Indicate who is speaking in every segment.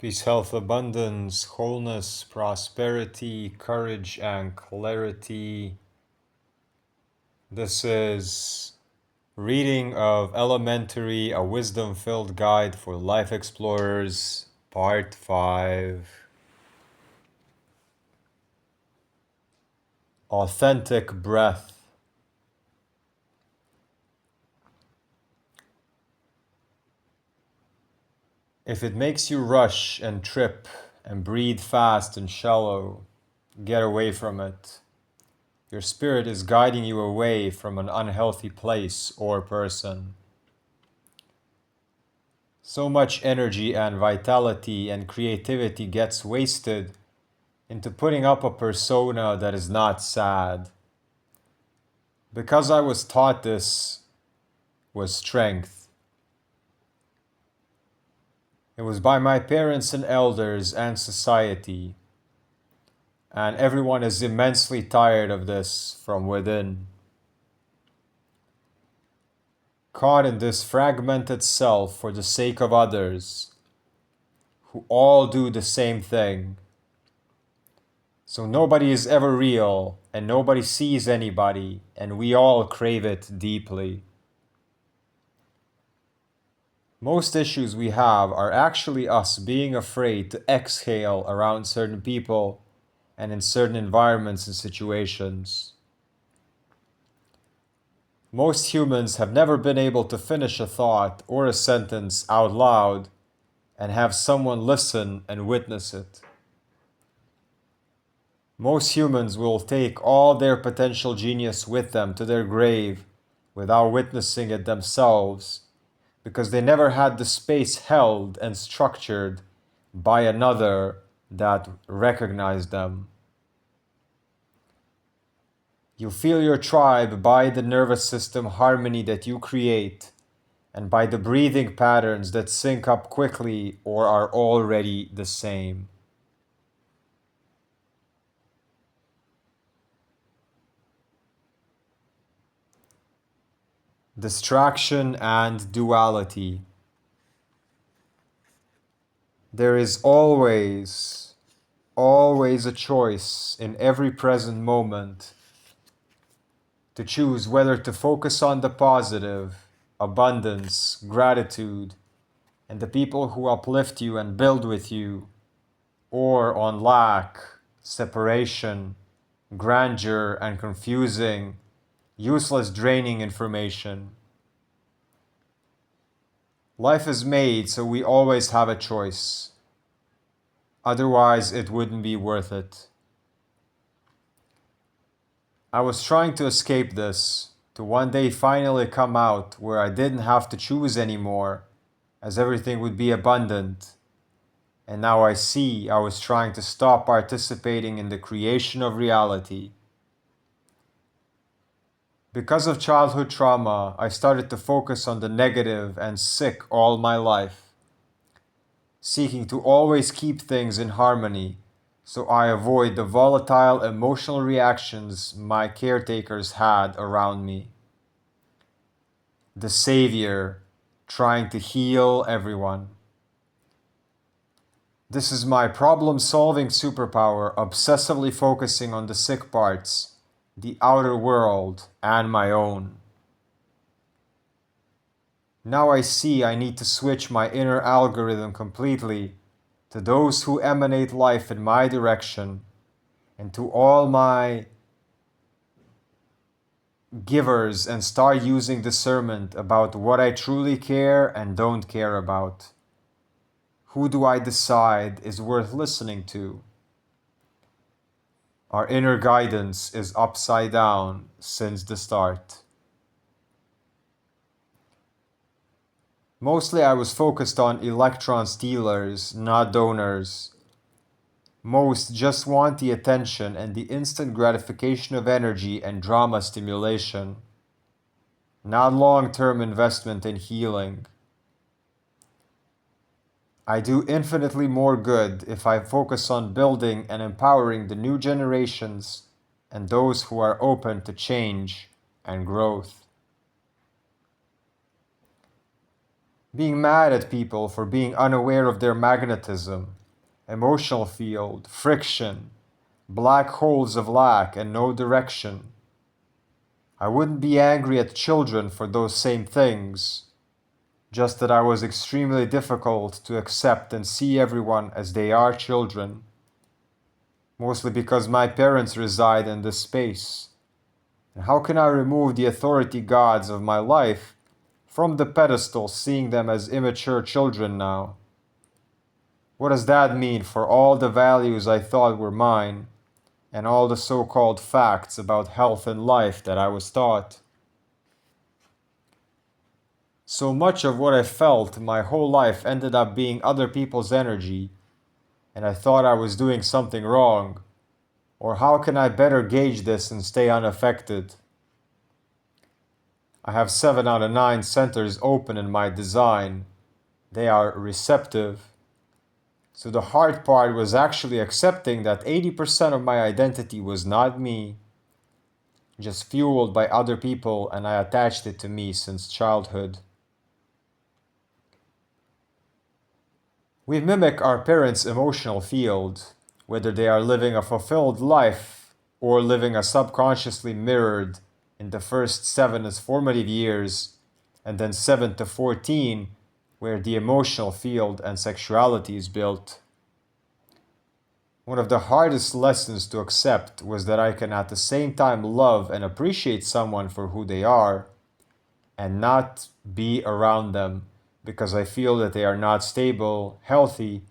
Speaker 1: Peace, health, abundance, wholeness, prosperity, courage, and clarity. This is reading of Elementary, a wisdom-filled guide for life explorers, part 5. Authentic breath. If it makes you rush and trip and breathe fast and shallow, get away from it. Your spirit is guiding you away from an unhealthy place or person. So much energy and vitality and creativity gets wasted into putting up a persona that is not sad. Because I was taught this was strength. It was by my parents and elders and society. And everyone is immensely tired of this from within. Caught in this fragmented self for the sake of others, who all do the same thing. So nobody is ever real, and nobody sees anybody, and we all crave it deeply. Most issues we have are actually us being afraid to exhale around certain people and in certain environments and situations. Most humans have never been able to finish a thought or a sentence out loud and have someone listen and witness it. Most humans will take all their potential genius with them to their grave without witnessing it themselves, because they never had the space held and structured by another that recognized them. You feel your tribe by the nervous system harmony that you create and by the breathing patterns that sync up quickly or are already the same. Distraction and duality. There is always a choice in every present moment to choose whether to focus on the positive, abundance, gratitude, and the people who uplift you and build with you, or on lack, separation, grandeur, and confusing, useless, draining information. Life is made so we always have a choice. Otherwise, it wouldn't be worth it. I was trying to escape this, to one day finally come out where I didn't have to choose anymore, as everything would be abundant. And now I see I was trying to stop participating in the creation of reality. Because of childhood trauma, I started to focus on the negative and sick all my life, seeking to always keep things in harmony so I avoid the volatile emotional reactions my caretakers had around me. The savior trying to heal everyone. This is my problem-solving superpower, obsessively focusing on the sick parts, the outer world, and my own. Now I see I need to switch my inner algorithm completely to those who emanate life in my direction and to all my givers, and start using discernment about what I truly care and don't care about. Who do I decide is worth listening to? Our inner guidance is upside down since the start. Mostly I was focused on electron stealers, not donors. Most just want the attention and the instant gratification of energy and drama stimulation, not long-term investment in healing. I do infinitely more good if I focus on building and empowering the new generations and those who are open to change and growth. being mad at people for being unaware of their magnetism, emotional field, friction, black holes of lack and no direction. I wouldn't be angry at children for those same things, just that I was extremely difficult to accept and see everyone as they are children, mostly because my parents reside in this space. And how can I remove the authority gods of my life from the pedestal, seeing them as immature children now? What does that mean for all the values I thought were mine, and all the so-called facts about health and life that I was taught? So much of what I felt my whole life ended up being other people's energy, and I thought I was doing something wrong. Or how can I better gauge this and stay unaffected? I have 7 out of 9 centers open in my design. They are receptive. So the hard part was actually accepting that 80% of my identity was not me, just fueled by other people, and I attached it to me since childhood. We mimic our parents' emotional field, whether they are living a fulfilled life or living a subconsciously mirrored in the first 7 as formative years, and then 7 to 14, where the emotional field and sexuality is built. One of the hardest lessons to accept was that I can at the same time love and appreciate someone for who they are, and not be around them because I feel that they are not stable, healthy,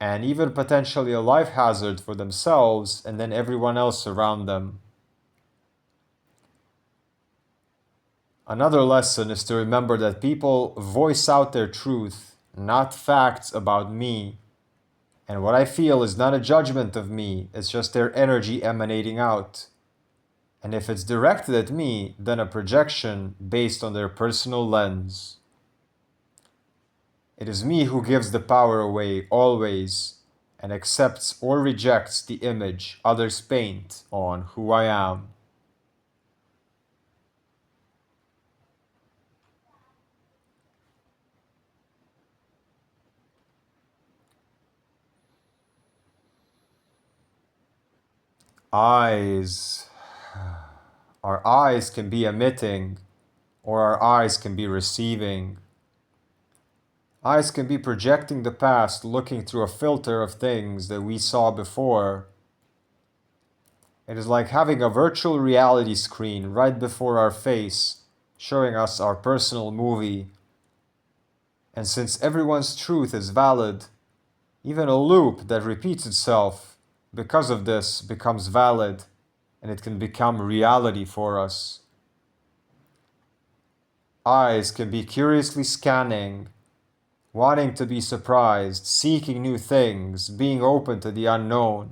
Speaker 1: and even potentially a life hazard for themselves and then everyone else around them. Another lesson is to remember that people voice out their truth, not facts about me. And what I feel is not a judgment of me, it's just their energy emanating out. And if it's directed at me, then a projection based on their personal lens. It is me who gives the power away always, and accepts or rejects the image others paint on who I am. Eyes. Our eyes can be emitting, or our eyes can be receiving. Eyes can be projecting the past, looking through a filter of things that we saw before. It is like having a virtual reality screen right before our face, showing us our personal movie. And since everyone's truth is valid, even a loop that repeats itself, because of this, becomes valid, and it can become reality for us. Eyes can be curiously scanning, wanting to be surprised, seeking new things, being open to the unknown.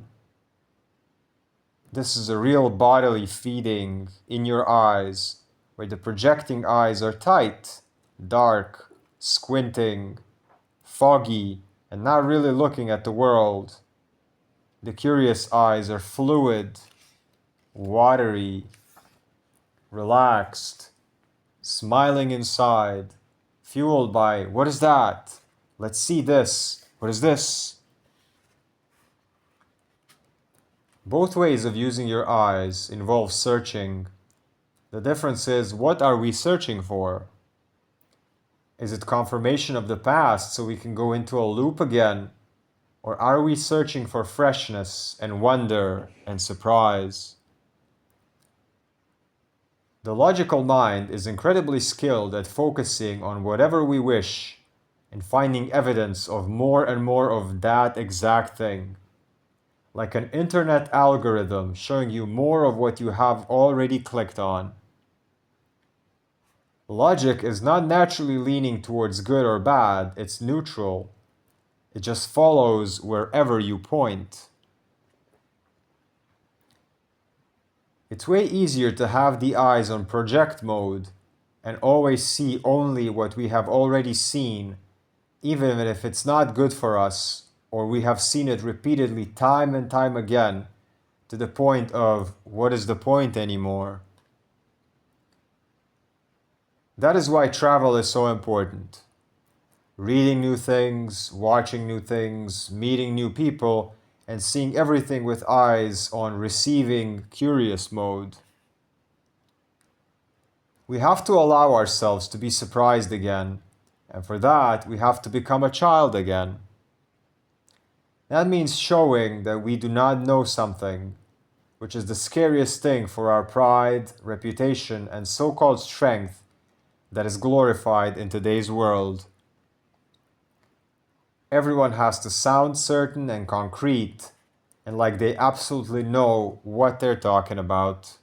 Speaker 1: This is a real bodily feeding in your eyes, where the projecting eyes are tight, dark, squinting, foggy, and not really looking at the world. The curious eyes are fluid, watery, relaxed, smiling inside, fueled by, what is that? Let's see this. What is this? Both ways of using your eyes involve searching. The difference is, what are we searching for? Is it confirmation of the past so we can go into a loop again? Or are we searching for freshness and wonder and surprise? The logical mind is incredibly skilled at focusing on whatever we wish and finding evidence of more and more of that exact thing. Like an internet algorithm showing you more of what you have already clicked on. Logic is not naturally leaning towards good or bad, it's neutral. It just follows wherever you point. It's way easier to have the eyes on project mode and always see only what we have already seen, even if it's not good for us, or we have seen it repeatedly time and time again, to the point of, what is the point anymore? That is why travel is so important. reading new things, watching new things, meeting new people, and seeing everything with eyes on receiving curious mode. We have to allow ourselves to be surprised again, and for that, we have to become a child again. That means showing that we do not know something, which is the scariest thing for our pride, reputation, and so-called strength that is glorified in today's world. Everyone has to sound certain and concrete, and like they absolutely know what they're talking about.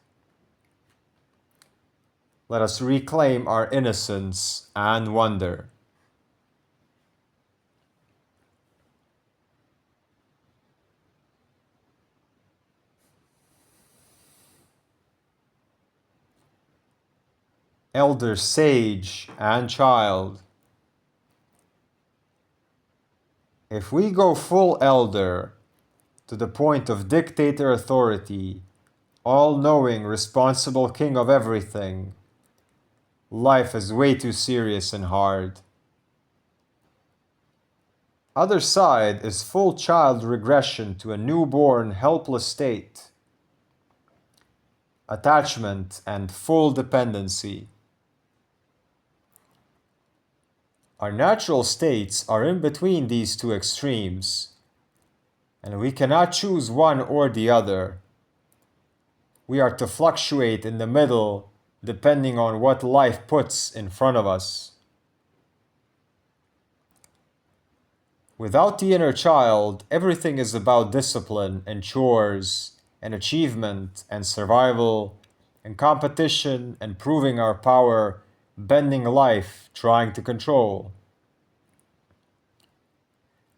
Speaker 1: Let us reclaim our innocence and wonder. Elder sage and child. If we go full elder, to the point of dictator authority, all-knowing, responsible king of everything, life is way too serious and hard. Other side is full child regression to a newborn, helpless state. Attachment and full dependency. Our natural states are in between these two extremes, and we cannot choose one or the other. We are to fluctuate in the middle depending on what life puts in front of us. Without the inner child, everything is about discipline and chores and achievement and survival and competition and proving our power, bending life, trying to control.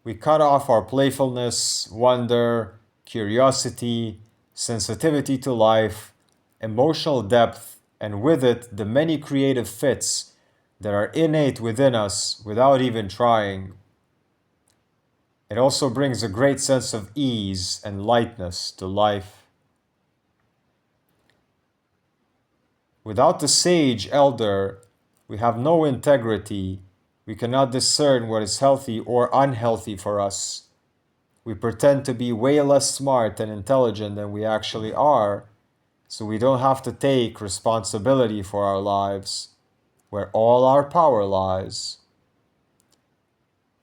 Speaker 1: We cut off our playfulness, wonder, curiosity, sensitivity to life, emotional depth, and with it the many creative fits that are innate within us without even trying. It also brings a great sense of ease and lightness to life. Without the sage elder, we have no integrity. We cannot discern what is healthy or unhealthy for us. We pretend to be way less smart and intelligent than we actually are, so we don't have to take responsibility for our lives, where all our power lies.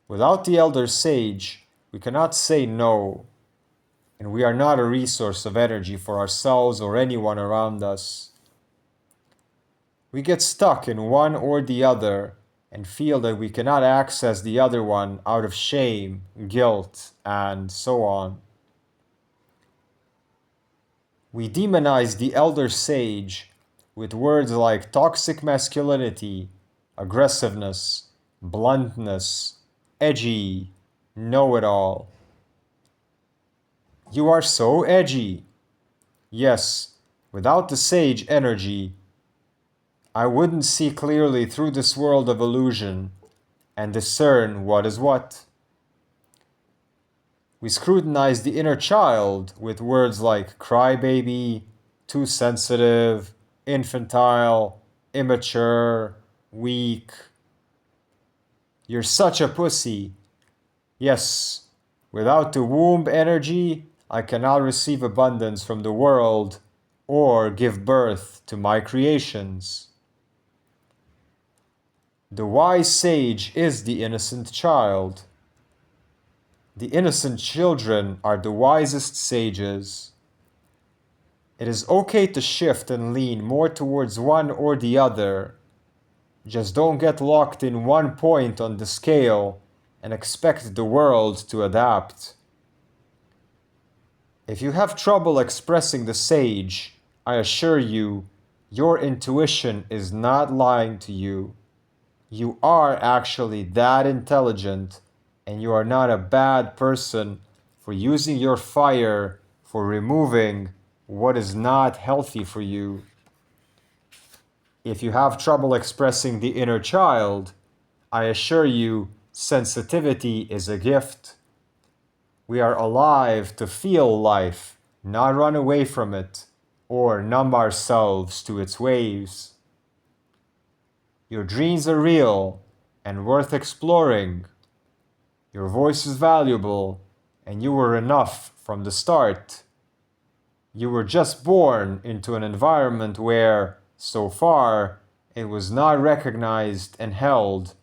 Speaker 1: Without the elder sage, we cannot say no, and we are not a resource of energy for ourselves or anyone around us. We get stuck in one or the other and feel that we cannot access the other one out of shame, guilt, and so on. We demonize the elder sage with words like toxic masculinity, aggressiveness, bluntness, edgy, know-it-all. You are so edgy. Yes, without the sage energy, I wouldn't see clearly through this world of illusion and discern what is what. We scrutinize the inner child with words like crybaby, too sensitive, infantile, immature, weak. You're such a pussy. Yes, without the womb energy, I cannot receive abundance from the world or give birth to my creations. The wise sage is the innocent child. The innocent children are the wisest sages. It is okay to shift and lean more towards one or the other. Just don't get locked in one point on the scale and expect the world to adapt. If you have trouble expressing the sage, I assure you, your intuition is not lying to you. You are actually that intelligent, and you are not a bad person for using your fire for removing what is not healthy for you. If you have trouble expressing the inner child, I assure you, sensitivity is a gift. We are alive to feel life, not run away from it or numb ourselves to its waves. Your dreams are real, and worth exploring. Your voice is valuable, and you were enough from the start. You were just born into an environment where, so far, it was not recognized and held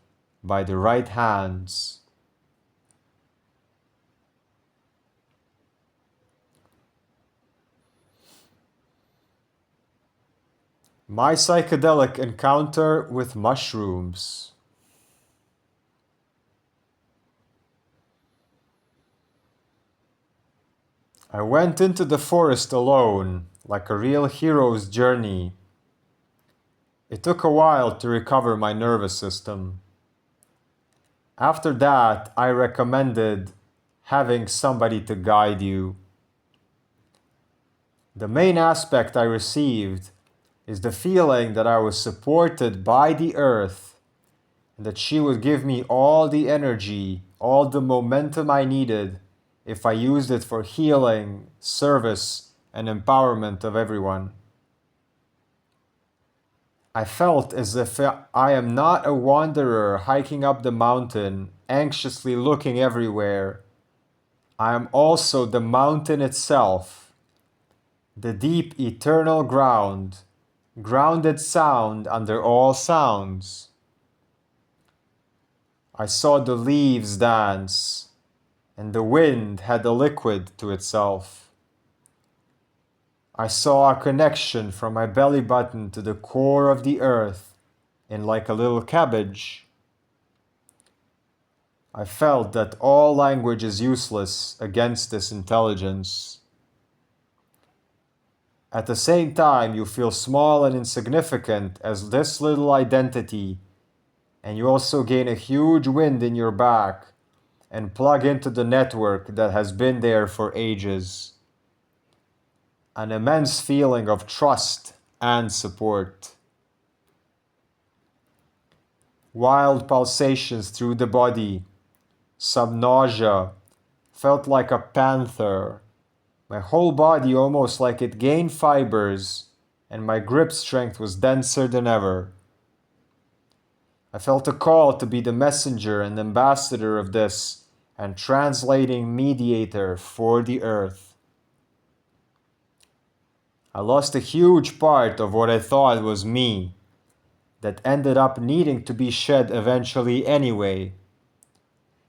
Speaker 1: by the right hands. My psychedelic encounter with mushrooms. I went into the forest alone, like a real hero's journey. It took a while to recover my nervous system. After that, I recommended having somebody to guide you. The main aspect I received is the feeling that I was supported by the earth and that she would give me all the energy, all the momentum I needed if I used it for healing, service, and empowerment of everyone. I felt as if I am not a wanderer hiking up the mountain, anxiously looking everywhere. I am also the mountain itself, the deep eternal ground, grounded sound under all sounds. I saw the leaves dance, and the wind had a liquid to itself. I saw a connection from my belly button to the core of the earth, in like a little cabbage. I felt that all language is useless against this intelligence. At the same time, you feel small and insignificant as this little identity, and you also gain a huge wind in your back and plug into the network that has been there for ages. An immense feeling of trust and support. Wild pulsations through the body, some nausea, felt like a panther. My whole body almost like it gained fibers, and my grip strength was denser than ever. I felt a call to be the messenger and ambassador of this and translating mediator for the earth. I lost a huge part of what I thought was me, that ended up needing to be shed eventually anyway.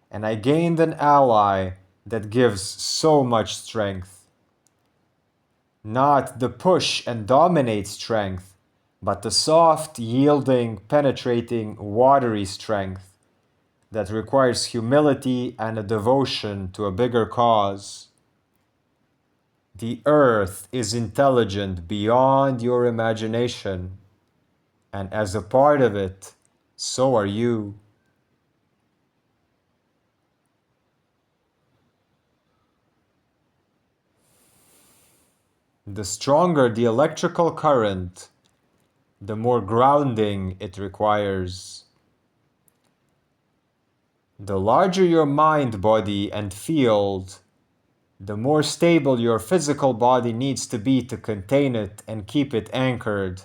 Speaker 1: And I gained an ally that gives so much strength. Not the push and dominate strength, but the soft, yielding, penetrating, watery strength that requires humility and a devotion to a bigger cause. The earth is intelligent beyond your imagination, and as a part of it, so are you. The stronger the electrical current, the more grounding it requires. The larger your mind, body, and field, the more stable your physical body needs to be to contain it and keep it anchored.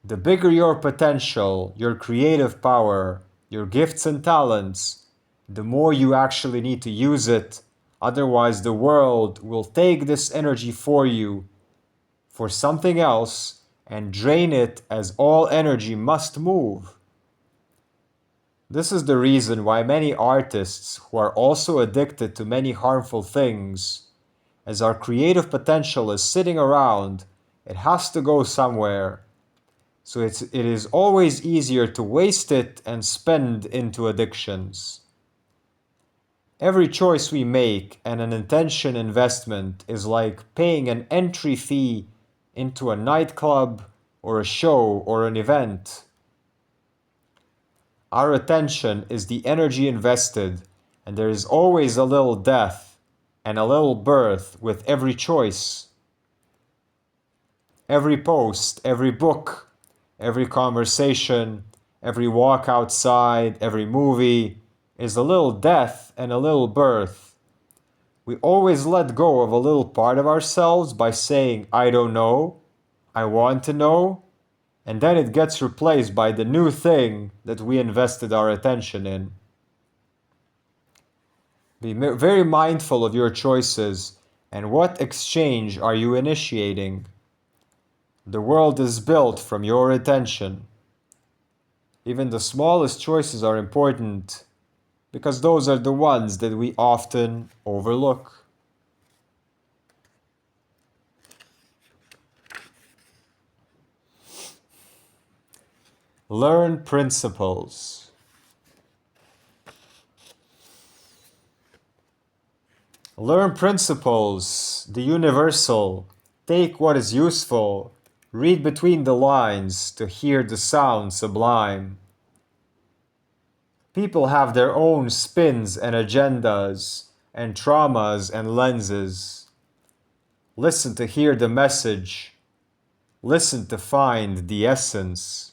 Speaker 1: The bigger your potential, your creative power, your gifts and talents, the more you actually need to use it. Otherwise, the world will take this energy for you for something else and drain it, as all energy must move. This is the reason why many artists who are also addicted to many harmful things, as our creative potential is sitting around, it has to go somewhere. So it is always easier to waste it and spend into addictions. Every choice we make and an intention investment is like paying an entry fee into a nightclub or a show or an event. Our attention is the energy invested, and there is always a little death and a little birth with every choice. Every post, every book, every conversation, every walk outside, every movie is a little death and a little birth. We always let go of a little part of ourselves by saying, I don't know, I want to know, and then it gets replaced by the new thing that we invested our attention in. Be very mindful of your choices and what exchange are you initiating. The world is built from your attention. Even the smallest choices are important because those are the ones that we often overlook. Learn principles. Learn principles, the universal. Take what is useful. Read between the lines to hear the sound sublime. People have their own spins and agendas, and traumas and lenses. Listen to hear the message. Listen to find the essence.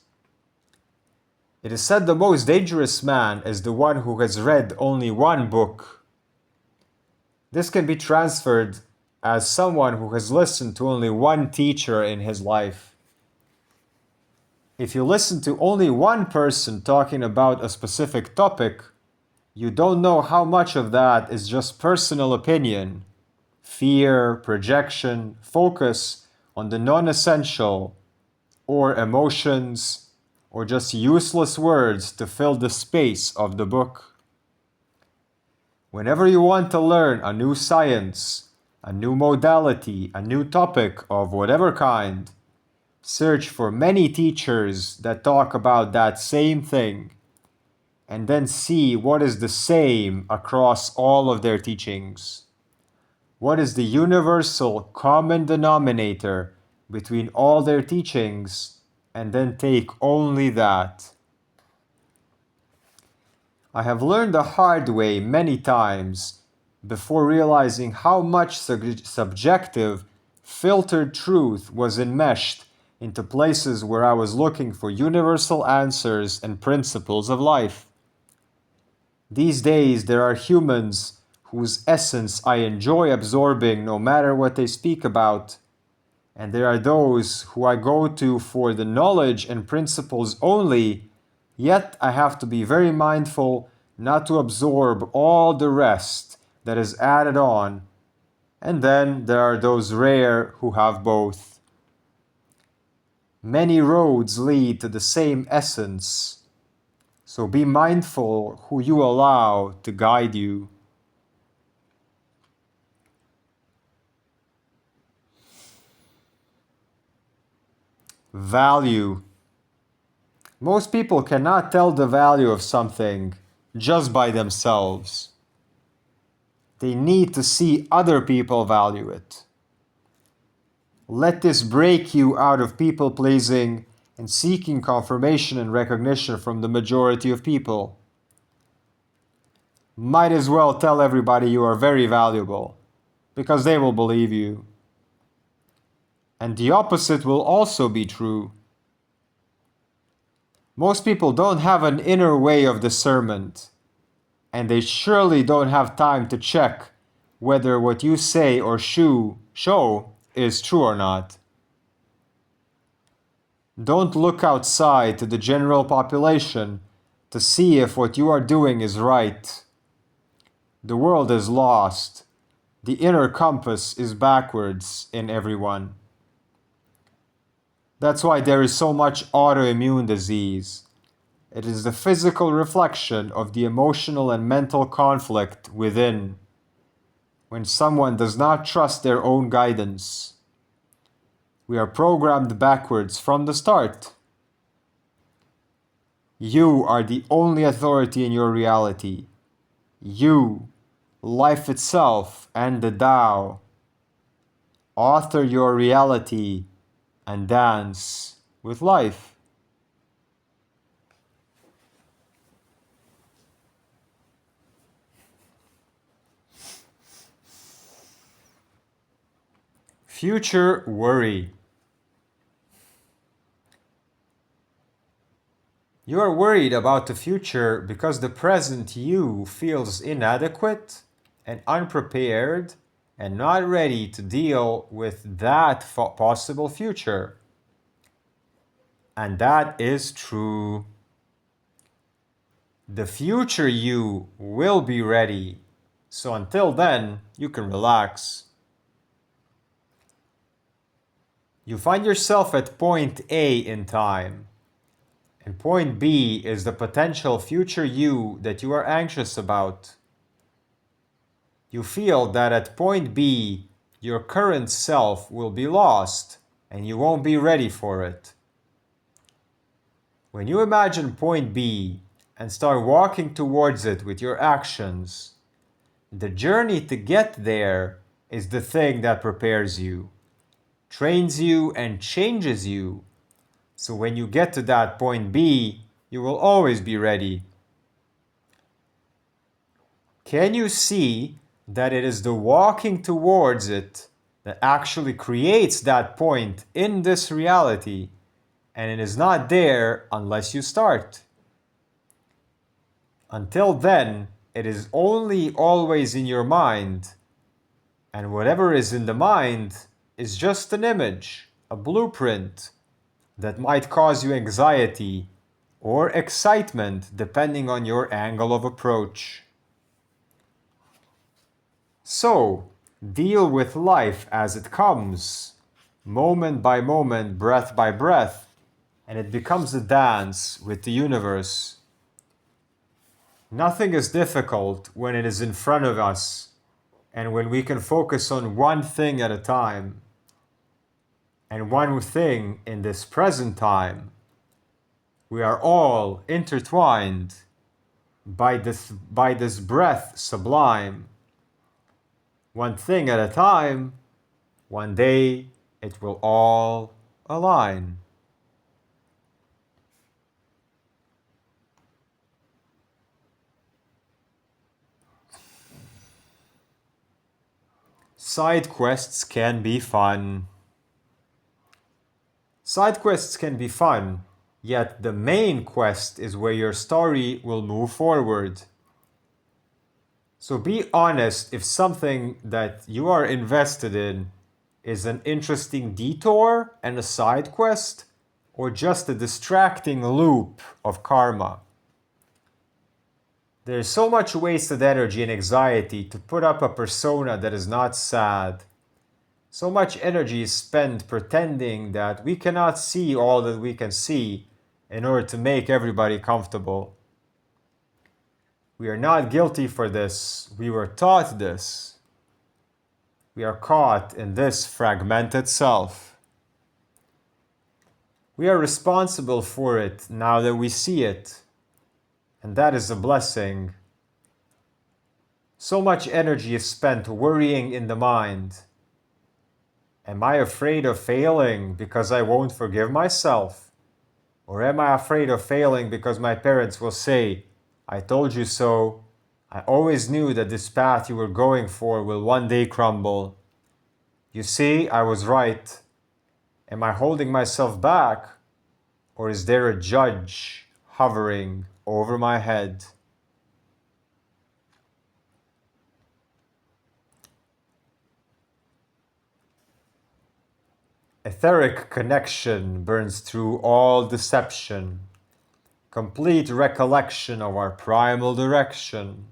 Speaker 1: It is said the most dangerous man is the one who has read only one book. This can be transferred as someone who has listened to only one teacher in his life. If you listen to only one person talking about a specific topic, you don't know how much of that is just personal opinion, fear, projection, focus on the non-essential, or emotions, or just useless words to fill the space of the book. Whenever you want to learn a new science, a new modality, a new topic of whatever kind, search for many teachers that talk about that same thing, and then see what is the same across all of their teachings. What is the universal common denominator between all their teachings, and then take only that. I have learned the hard way many times before realizing how much subjective, filtered truth was enmeshed into places where I was looking for universal answers and principles of life. These days, there are humans whose essence I enjoy absorbing no matter what they speak about, and there are those who I go to for the knowledge and principles only, yet I have to be very mindful not to absorb all the rest that is added on, and then there are those rare who have both. Many roads lead to the same essence, so be mindful who you allow to guide you. Value. Most people cannot tell the value of something just by themselves. They need to see other people value it. Let this break you out of people-pleasing and seeking confirmation and recognition from the majority of people. Might as well tell everybody you are very valuable, because they will believe you. And the opposite will also be true. Most people don't have an inner way of discernment, and they surely don't have time to check whether what you say or show is true or not. Don't look outside to the general population to see if what you are doing is right. The world is lost. The inner compass is backwards in everyone. That's why there is so much autoimmune disease. It is the physical reflection of the emotional and mental conflict within. When someone does not trust their own guidance, we are programmed backwards from the start. You are the only authority in your reality. You, life itself, and the Tao. Author your reality and dance with life. Future worry. You are worried about the future because the present you feels inadequate and unprepared and not ready to deal with that possible future. And that is true. The future you will be ready. So until then, you can relax. You find yourself at point A in time, and point B is the potential future you that you are anxious about. You feel that at point B, your current self will be lost and you won't be ready for it. When you imagine point B and start walking towards it with your actions, the journey to get there is the thing that prepares you, trains you, and changes you. So when you get to that point B, you will always be ready. Can you see that it is the walking towards it that actually creates that point in this reality, and it is not there unless you start? Until then, it is only always in your mind, and whatever is in the mind is just an image, a blueprint that might cause you anxiety or excitement depending on your angle of approach. So, deal with life as it comes, moment by moment, breath by breath, and it becomes a dance with the universe. Nothing is difficult when it is in front of us and when we can focus on one thing at a time. And one thing in this present time, we are all intertwined by this breath sublime. One thing at a time, one day it will all align. Side quests can be fun. Side quests can be fun, yet the main quest is where your story will move forward. So be honest if something that you are invested in is an interesting detour and a side quest, or just a distracting loop of karma. There's so much wasted energy and anxiety to put up a persona that is not sad. So much energy is spent pretending that we cannot see all that we can see in order to make everybody comfortable. We are not guilty for this. We were taught this. We are caught in this fragmented self. We are responsible for it now that we see it. And that is a blessing. So much energy is spent worrying in the mind. Am I afraid of failing because I won't forgive myself? Or am I afraid of failing because my parents will say, I told you so. I always knew that this path you were going for will one day crumble. You see, I was right. Am I holding myself back? Or is there a judge hovering over my head? Etheric connection burns through all deception. Complete recollection of our primal direction.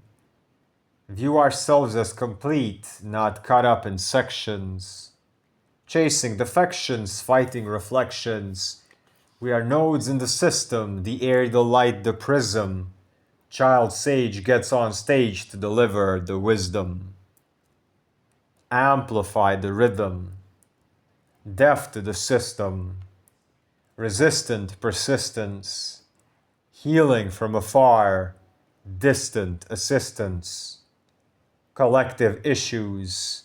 Speaker 1: View ourselves as complete, not cut up in sections. Chasing defections, fighting reflections. We are nodes in the system, the air, the light, the prism. Child sage gets on stage to deliver the wisdom. Amplify the rhythm. Deaf to the system. Resistant persistence. Healing from afar. Distant assistance. Collective issues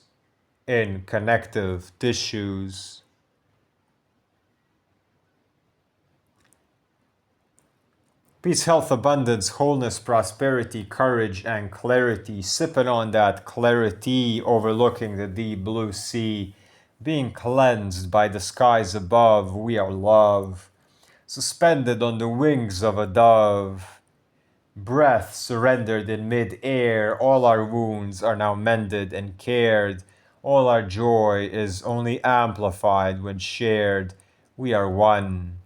Speaker 1: in connective tissues. Peace, health, abundance, wholeness, prosperity, courage, and clarity. Sipping on that clarity, overlooking the deep blue sea. Being cleansed by the skies above, we are love. Suspended on the wings of a dove. Breath surrendered in mid-air, all our wounds are now mended and cared. All our joy is only amplified when shared. We are one.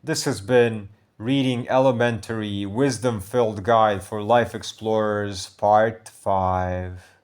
Speaker 1: This has been Reading Elementary Wisdom Filled Guide for Life Explorers, Part 5.